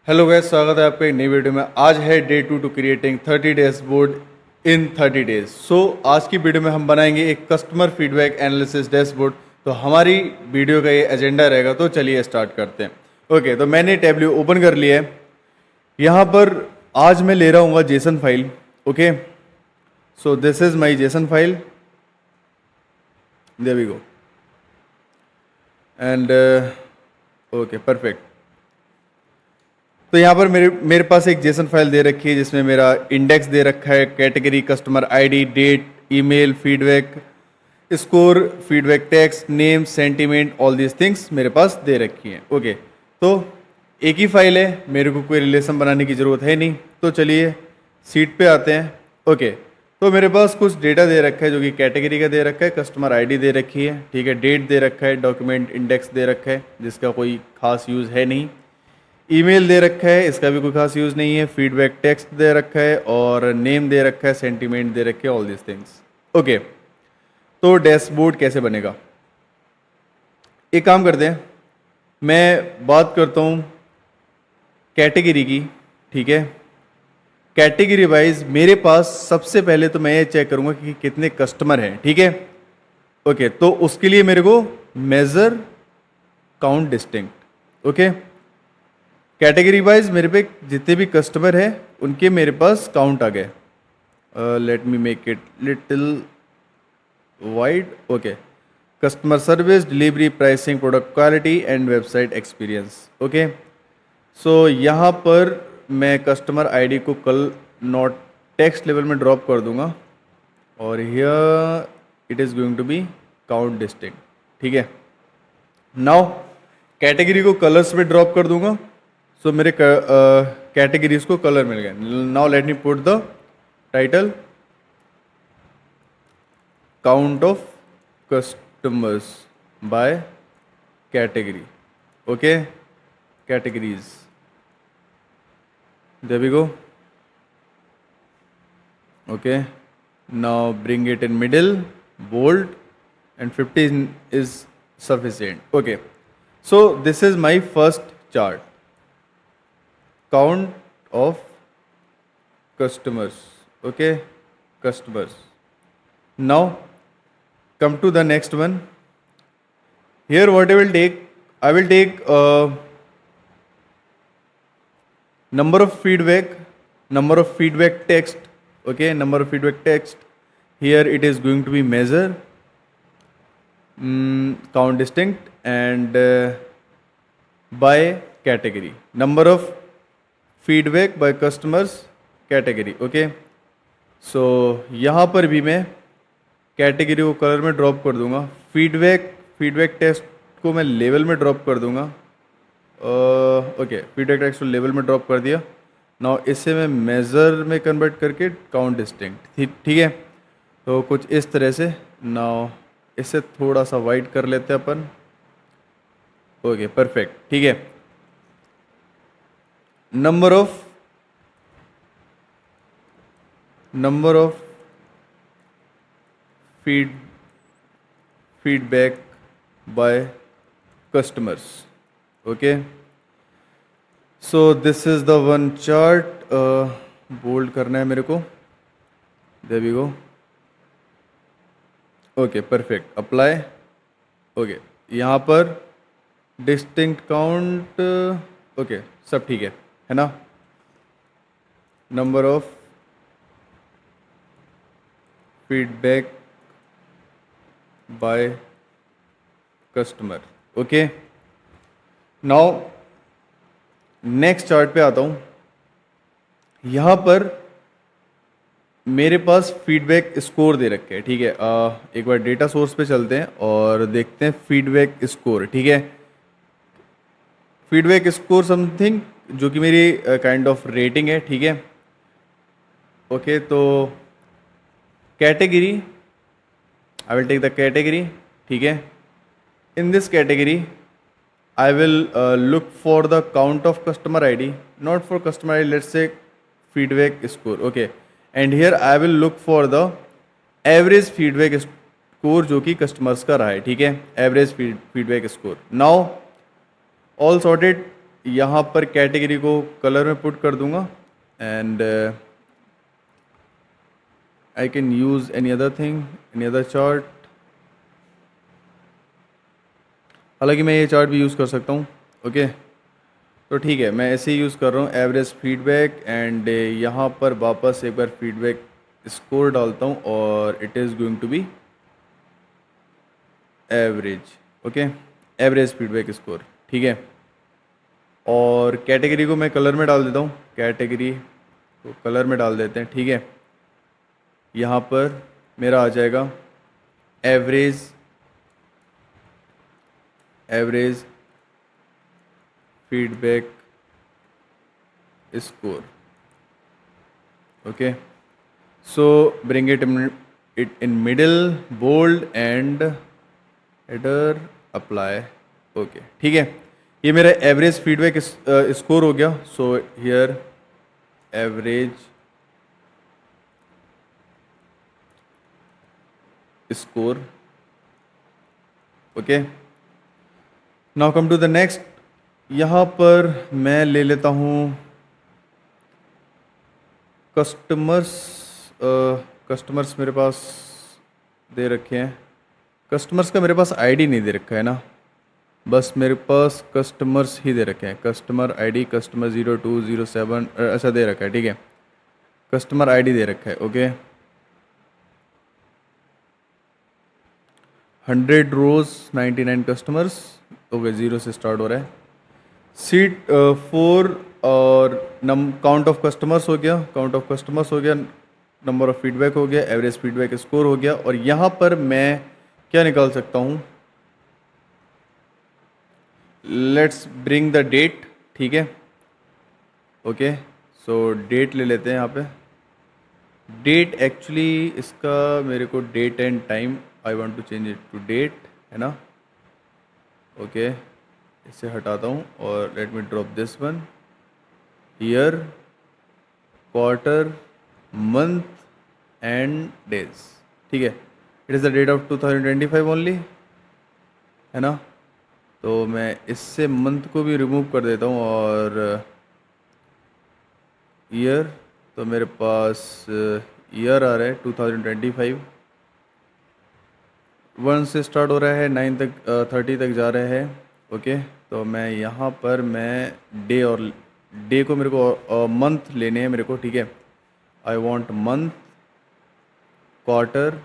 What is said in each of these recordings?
Hello guys, स्वागत है आपका एक नई वीडियो में। आज है day 2 to creating 30 dashboard in 30 days. So आज की वीडियो में हम बनाएंगे एक कस्टमर फीडबैक एनालिसिस डैशबोर्ड। तो हमारी वीडियो का ये एजेंडा रहेगा, तो चलिए स्टार्ट करते हैं। ओके, तो मैंने टैबल्यू ओपन कर लिया है। यहाँ पर आज मैं ले रहा हूँ JSON file. Okay, so this is my JSON file, there we go and okay perfect. तो यहाँ पर मेरे पास एक जेसन फाइल दे रखी है जिसमें मेरा इंडेक्स दे रखा है, category, customer ID, date, email, feedback, score, feedback text, name, sentiment, all these things मेरे पास दे रखी हैं। ओके, तो एक ही फाइल है, मेरे को कोई रिलेशन बनाने की ज़रूरत है नहीं। तो चलिए सीट पे आते हैं। ओके, तो मेरे पास कुछ डेटा दे रखा है जो कि कैटेगरी का दे रखा है, कस्टमर आईडी दे रखी है, ठीक है, डेट दे रखा है, डॉक्यूमेंट इंडेक्स दे रखा है जिसका कोई खास यूज़ है नहीं, ईमेल दे रखा है, इसका भी कोई खास यूज़ नहीं है, फीडबैक टेक्स्ट दे रखा है और नेम दे रखा है, सेंटीमेंट दे रखे हैं, ऑल दिस थिंग्स। ओके, तो डैशबोर्ड कैसे बनेगा? एक काम करते हैं, मैं बात करता हूँ कैटेगरी की, ठीक है। कैटेगरी वाइज मेरे पास सबसे पहले तो मैं ये चेक करूँगा कि कितने कस्टमर हैं, ठीक है। ओके, तो उसके लिए मेरे को measure count distinct. Okay, category wise मेरे पे जितने भी कस्टमर हैं उनके मेरे पास काउंट आ गए। Let me make it little wide. Okay, customer service, delivery, pricing, product quality and website experience. Okay, so यहाँ पर मैं कस्टमर आईडी को कल नॉट टेक्स्ट लेवल में ड्रॉप कर दूंगा और here it is going to be count distinct, ठीक है। नाउ कैटेगरी को कलर्स में ड्रॉप कर दूंगा, सो मेरे कैटेगरीज को कलर मिल गए। Now let me put the title count of customers by category. Okay, categories, there we go. Okay, now bring it in middle, bold and 15 is sufficient. Okay, so this is my first chart, count of customers. Okay, customers. Now come to the next one. Here what I will take number of feedback text. Okay, number of feedback text. Here it is going to be measure, count distinct and by category, number of feedback by customers category. Okay, so यहाँ पर भी मैं category को colour में drop कर दूंगा, feedback test को मैं लेवल में ड्रॉप कर दूंगा। ओके, फीडबैक टेक्स्ट को लेवल में ड्रॉप कर दिया। नाउ इसे मैं मेज़र में कन्वर्ट करके काउंट डिस्टिंक्ट, ठीक है। तो कुछ इस तरह से। नाउ इसे थोड़ा सा वाइड कर लेते हैं अपन। ओके परफेक्ट, ठीक है। Number of feedback by customers. Okay, so this is the one chart. Bold करना है मेरे को, there we go. Okay perfect, apply. Okay, यहाँ पर डिस्टिंक्ट काउंट, ओके सब ठीक है ना। Number of feedback by customer. Okay, now next chart पे आता हूँ। यहाँ पर मेरे पास फीडबैक स्कोर दे रखे हैं, ठीक है। एक बार डेटा सोर्स पे चलते हैं और देखते हैं फीडबैक स्कोर, ठीक है। फीडबैक स्कोर समथिंग जो कि मेरी काइंड ऑफ रेटिंग है, ठीक है। ओके, तो category, I will take the category, ठीक है। In this category I will look for the count of customer ID, not for customer ID, let's say feedback score. Okay, and here I will look for the average feedback score जो कि customers का रहा है, ठीक है, average feedback score. Now all sorted, यहाँ पर category को कलर में पुट कर दूंगा and I can use any other thing, any other chart. हालांकि मैं ये चार्ट भी यूज़ कर सकता हूँ। ओके, तो ठीक है, मैं ऐसे ही यूज़ कर रहा हूँ एवरेज फीडबैक एंड यहाँ पर वापस एक बार फीडबैक स्कोर डालता हूँ और it is going to be average. Okay, average feedback score, ठीक है। और कैटेगरी को मैं कलर में डाल देता हूँ, कैटेगरी को कलर में डाल देते हैं, ठीक है। यहाँ पर मेरा आ जाएगा average, average feedback score. Okay, so bring it in middle, bold and header, apply. Okay, ठीक है, ये मेरा एवरेज फीडबैक स्कोर हो गया। So here average score. Okay, now come to the next. यहाँ पर मैं ले लेता हूँ कस्टमर्स। कस्टमर्स मेरे पास दे रखे हैं, कस्टमर्स का मेरे पास आईडी नहीं दे रखा है ना, बस मेरे पास कस्टमर्स ही दे रखे हैं। कस्टमर आईडी कस्टमर 0207 ऐसा दे रखा है, ठीक है। कस्टमर आईडी दे रखा है। ओके, 100 रोज 99 कस्टमर्स। ओके, 0 से स्टार्ट हो रहा है। सीट 4 और काउंट ऑफ कस्टमर्स हो गया, काउंट ऑफ कस्टमर्स हो गया, नंबर ऑफ फीडबैक हो गया, एवरेज फीडबैक स्कोर हो गया। और यहाँ पर मैं क्या निकाल सकता हूँ, लेट्स ब्रिंग द डेट, ठीक है। ओके, सो डेट ले लेते हैं यहाँ पे। डेट एक्चुअली इसका मेरे को date and time I want to change it to date, है ना। ओके, इसे हटाता हूँ और let me drop this one. Year, quarter, month and days, ठीक है। It is the date of 2025 only, है ना। तो मैं इससे मंथ को भी रिमूव कर देता हूँ और ईयर, तो मेरे पास ईयर आ रहा है 2025, 1 से स्टार्ट हो रहा है, 9 तक 30 तक जा रहा है। ओके, तो मैं यहाँ पर मैं डे और डे को मेरे को मंथ लेने हैं मेरे को, ठीक है। I want month, quarter,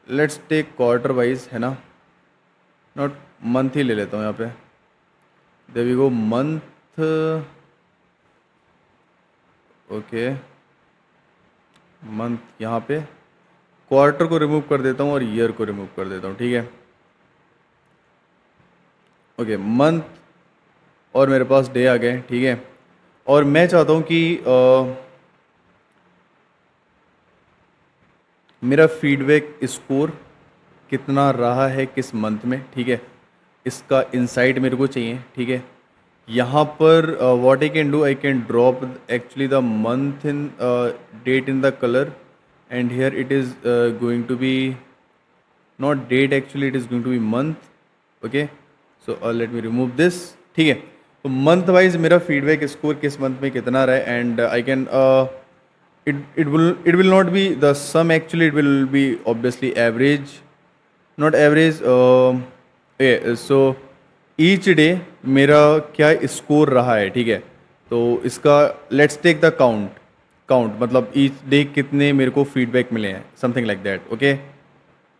let's take quarter wise, है ना, नॉट मंथ ही ले लेता हूँ यहाँ पे। There we go, month. Okay, month यहाँ पे, क्वार्टर को रिमूव कर देता हूँ और ईयर को रिमूव कर देता हूँ, ठीक है। ओके, मंथ और मेरे पास डे आ गए, ठीक है। और मैं चाहता हूँ कि मेरा फीडबैक स्कोर कितना रहा है किस मंथ में, ठीक है। इसका इंसाइट मेरे को चाहिए, ठीक है। यहाँ पर what I can do, I can drop actually the month in date in the colour and here it is going to be not date, actually it is going to be month. Okay, so let me remove this, ठीक है। तो month wise मेरा feedback score किस month में कितना रहा है and I can it will not be the sum, actually it will be obviously average, not average, so each day मेरा क्या स्कोर रहा है, ठीक है। तो इसका लेट्स टेक द काउंट मतलब ईच डे कितने मेरे को फीडबैक मिले हैं, something like that. Okay,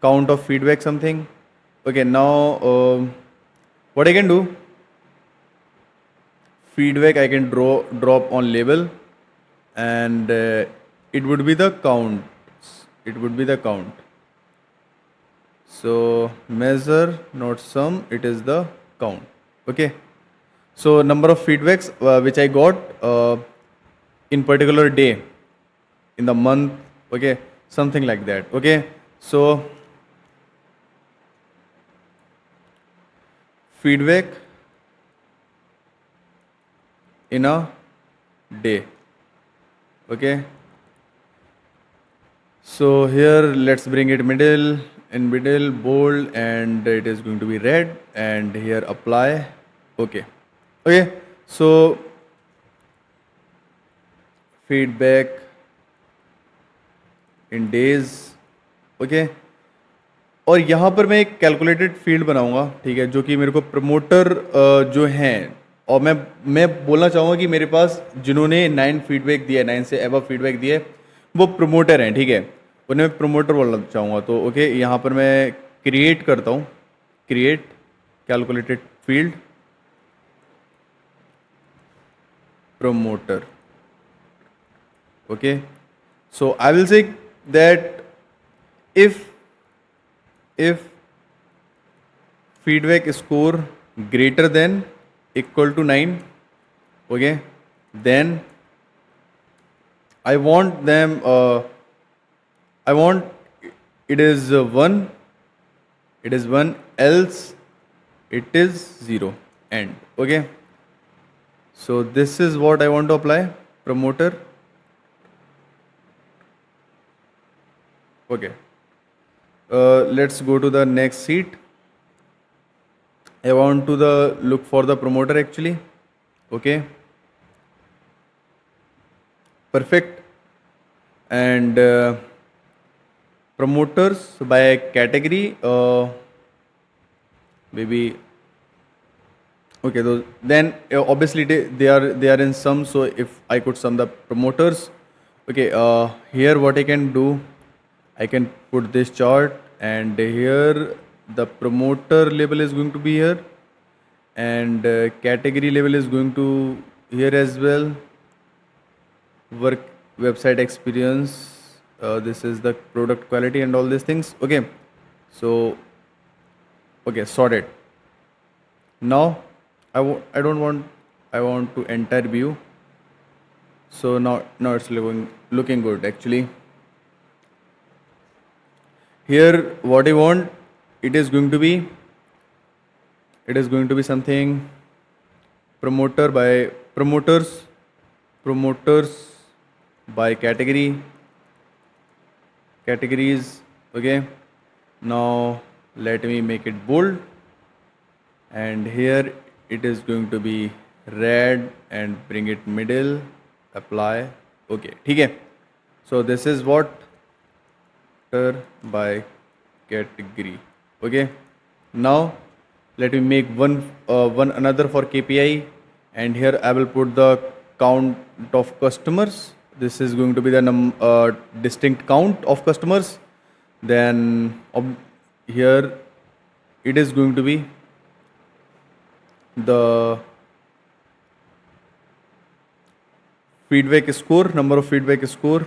count of feedback something. Okay, now what I can do, feedback I can drop on label and it would be the count, so measure not sum, it is the count. Okay, so number of feedbacks which I got in particular day, in the month, okay, something like that. Okay, so feedback in a day. Okay, so here let's bring it middle, bold, and it is going to be red, and here apply. Okay, Okay, so feedback in days. Okay, और यहाँ पर मैं एक calculated field बनाऊंगा, ठीक है, जो कि मेरे को प्रमोटर जो हैं, और मैं बोलना चाहूँगा कि मेरे पास जिन्होंने 9 फीडबैक दिया है, 9 से एबव फीडबैक दिए, वो प्रमोटर हैं, ठीक है, उन्हें मैं प्रमोटर बोलना चाहूँगा। तो ओके, यहाँ पर मैं क्रिएट करता हूँ, create calculated field promoter. Okay, so I will say that if if feedback score greater than equal to 9, okay, then I want them I want it is 1, it is 1, else it is 0, end. Okay, so this is what I want to apply, promoter. Okay, let's go to the next sheet. I want to look for the promoter actually. Okay, perfect. And promoters by category, maybe. Okay, then obviously they are in sum. So if I could sum the promoters, okay. Here what I can do, I can put this chart, and here the promoter label is going to be here, and category level is going to here as well. Work, website experience, this is the product quality and all these things. Okay, so okay, sorted. Now I don't want, I want to entire view. So now it's looking good actually. Here what I want, it is going to be something promoter by promoters by categories. Okay, now let me make it bold, and here it is going to be red, and bring it middle, apply. Okay, ठीक है, so this is what by category. Okay, now let me make one another for KPI, and here I will put the count of customers. This is going to be the distinct count of customers. Then here it is going to be the feedback score, number of feedback score,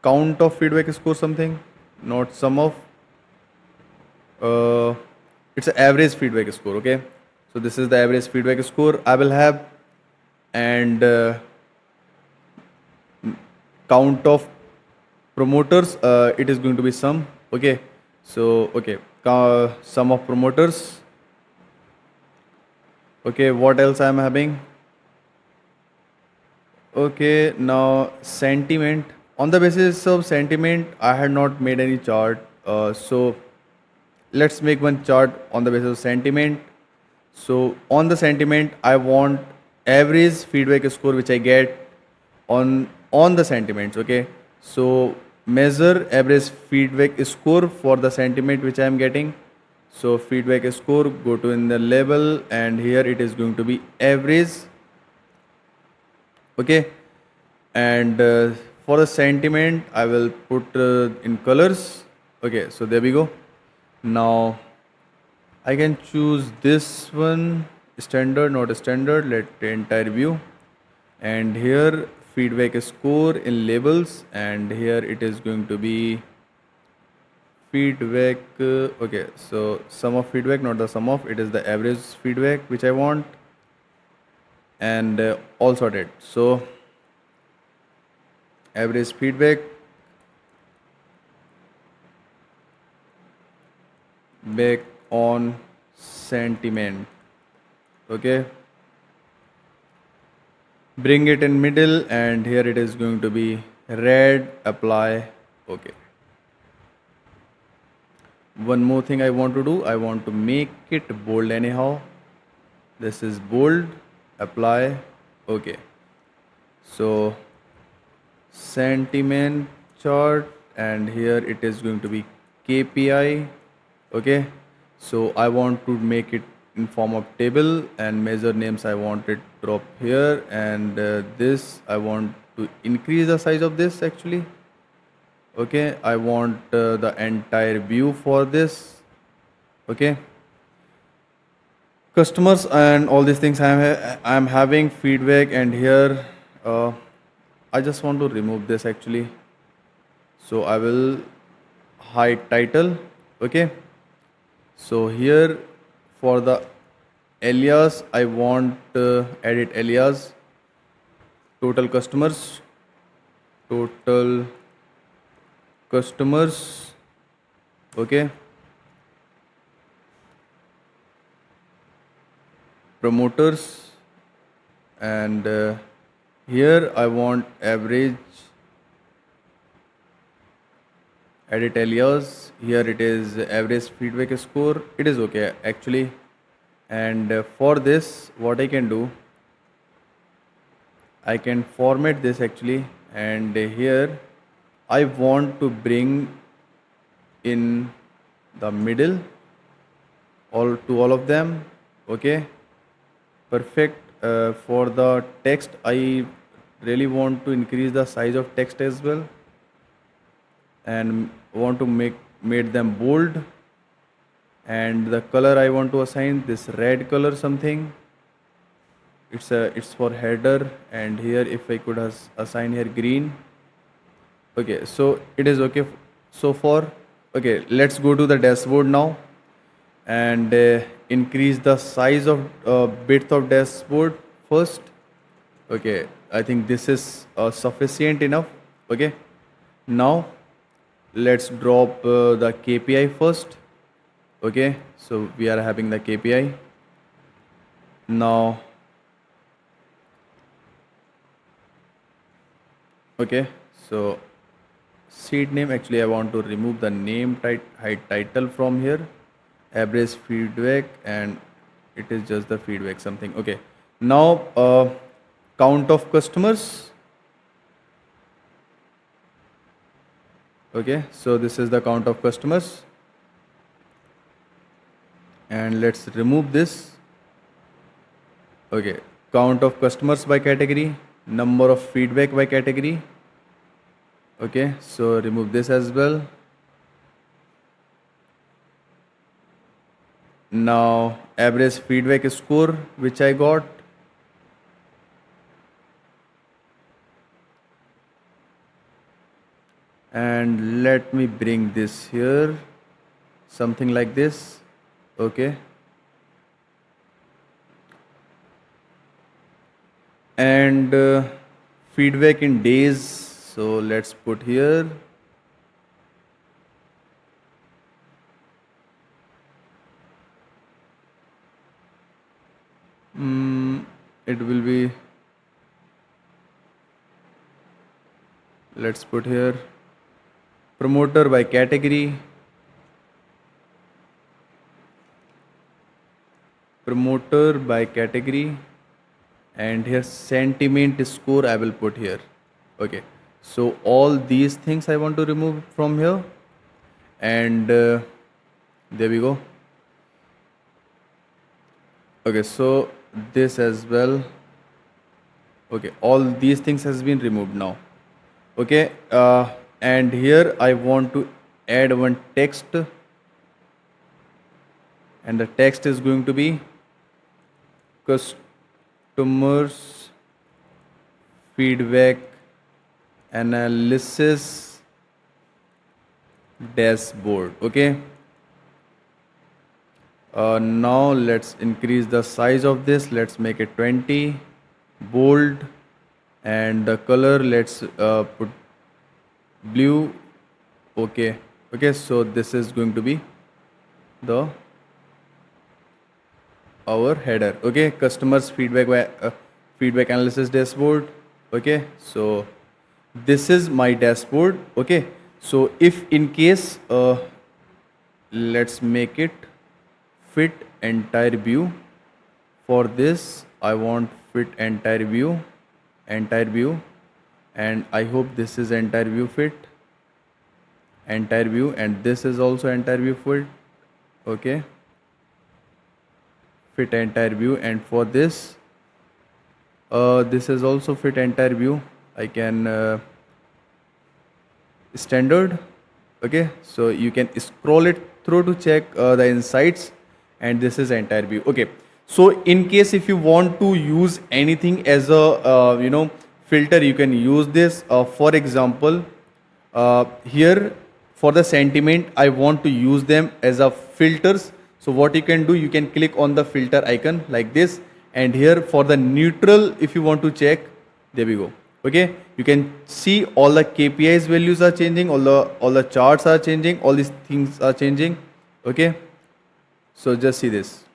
count of feedback score, something, not sum of, it's an average feedback score. Okay, so this is the average feedback score I will have, and count of promoters, it is going to be sum. Okay, so okay, sum of promoters. Okay, what else I am having? Okay, now sentiment. On the basis of sentiment, I had not made any chart. So let's make one chart on the basis of sentiment. So on the sentiment, I want average feedback score which I get on the sentiments. Okay, so measure average feedback score for the sentiment which I am getting. So feedback score, go to in the label, and here it is going to be average. Okay, and for the sentiment I will put in colors. Okay, so there we go. Now I can choose this one, standard, not a standard, let the entire view, and here feedback score in labels, and here it is going to be feedback. Okay, so sum of feedback, not the sum of, it is the average feedback which I want, and all sorted. So average feedback back on sentiment. Okay, bring it in middle, and here it is going to be red, apply. Okay, one more thing I want to do, I want to make it bold anyhow. This is bold, apply. Okay, so sentiment chart, and here it is going to be KPI. Okay, so I want to make it in form of table, and measure names I want it drop here, and this I want to increase the size of this actually. Okay, I want the entire view for this. Okay, customers and all these things I'm having feedback, and here I just want to remove this actually. So I will hide title. Okay, so here for the alias I want edit alias total customers. Okay, promoters, and here I want average edit alias. Here it is average feedback score. It is okay actually. And for this, what I can do, I can format this actually, and here I want to bring in the middle all of them. Okay, perfect. For the text, I really want to increase the size of text as well, and want to made them bold. And the color I want to assign this red color something. It's for header, and here if I could assign here green. Okay, so it is okay so far. Okay, let's go to the dashboard now, and increase the size of width of dashboard first. Okay, I think this is sufficient enough. Okay, now let's drop the KPI first. Okay, so we are having the KPI now. Okay, so seed name, actually I want to remove the name hide title from here, average feedback, and it is just the feedback something. Okay, now count of customers. Okay, so this is the count of customers, and let's remove this. Okay, count of customers by category, number of feedback by category. Okay, so remove this as well. Now average feedback score which I got. And let me bring this here, something like this. Okay, and feedback in days, so let's put here. It will be, let's put here promoter by category, and here sentiment score I will put here. Okay, so all these things I want to remove from here, and there we go. Okay, so this as well. Okay, all these things has been removed now. Okay, and here I want to add one text, and the text is going to be customers feedback analysis dashboard. Okay, now let's increase the size of this. Let's make it 20, bold, and the color let's put blue. Okay, so this is going to be the our header. Okay, customers feedback analysis dashboard. Okay, so this is my dashboard. Okay, so if in case let's make it fit entire view. For this I want fit entire view, and I hope this is entire view fit, entire view, and this is also entire view fit. Okay, fit entire view, and for this this is also fit entire view. I can standard. Okay, so you can scroll it through to check the insights, and this is entire view. Okay, so in case if you want to use anything as a filter, you can use this. For example, here for the sentiment, I want to use them as a filters. So what you can do, you can click on the filter icon like this, and here for the neutral, if you want to check, there we go. Okay, you can see all the KPIs values are changing, all the charts are changing, all these things are changing. Okay, so just see this,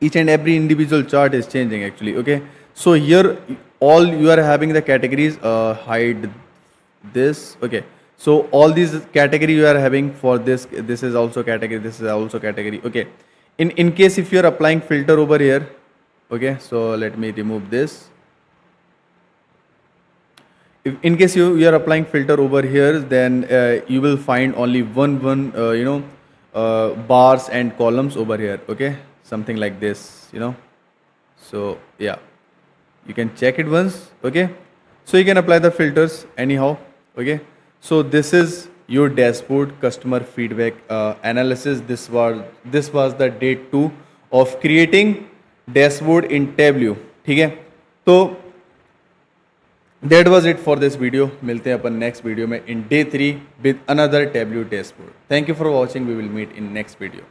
each and every individual chart is changing actually. Okay, so here all you are having the categories, hide this. Okay, so all these category you are having for this is also category, this is also category. Okay, in case if you are applying filter over here, okay, so let me remove this. If in case you are applying filter over here, then you will find only one bars and columns over here. Okay, something like this, so yeah, you can check it once. Okay, so you can apply the filters anyhow. Okay, so this is your dashboard customer feedback analysis. This was the day 2 of creating dashboard in Tableau. ठीक है, तो that was it for this video. मिलते हैं अपन next video में in day 3 with another Tableau dashboard. Thank you for watching. We will meet in next video.